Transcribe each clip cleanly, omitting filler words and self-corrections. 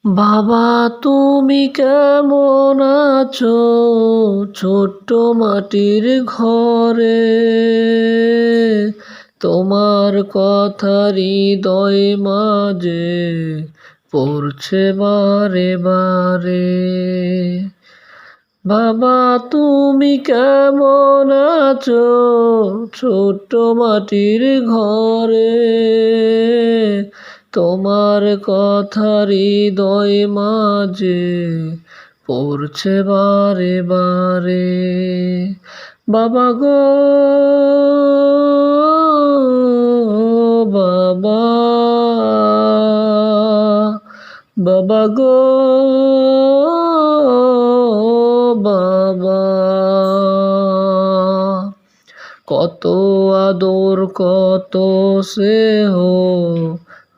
বাবা তুমি কেমন আছো ছোট্ট মাটির ঘরে? তোমার কথা হৃদয় মাঝে পড়ছে বারে বারে। বাবা তুমি কেমন আছো ছোট্ট মাটির ঘরে? তোমার কথা হৃদয় মাঝে পড়ছে বারে বারে। বাবা গো বাবা, বাবা গো বাবা, কত আদর কত স্নেহ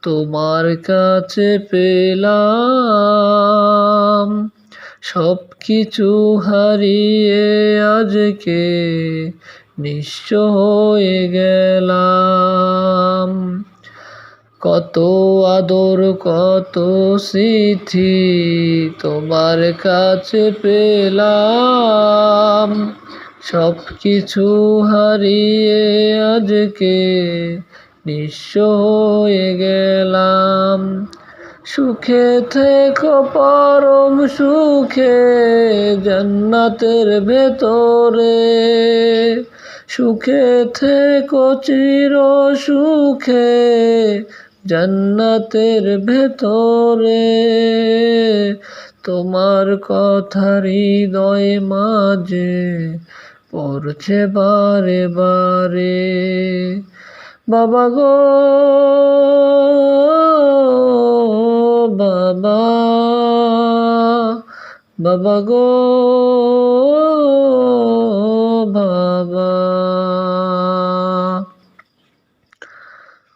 তোমার কাছে পেলাম, সব কিছু হারিয়ে আজকে নিঃস্ব হয়ে গেলাম। কত আদর কত স্মৃতি তোমার কাছে পেলাম, সব কিছু হারিয়ে আজকে নিঃস্ব হয়ে গেলাম। সুখে থেকো পরম সুখে জান্নাতের ভেতরে, সুখে থেকো চির সুখে জান্নাতের ভেতরে। তোমার কথা হৃদয় মাঝে পড়ছে বারে বারে। বাবা গো বাবা, বাবা গো বাবা,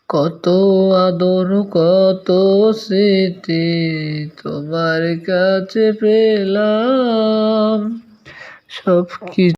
কত আদর কত স্মৃতি তোমার কাছে পেলাম, সব কিছু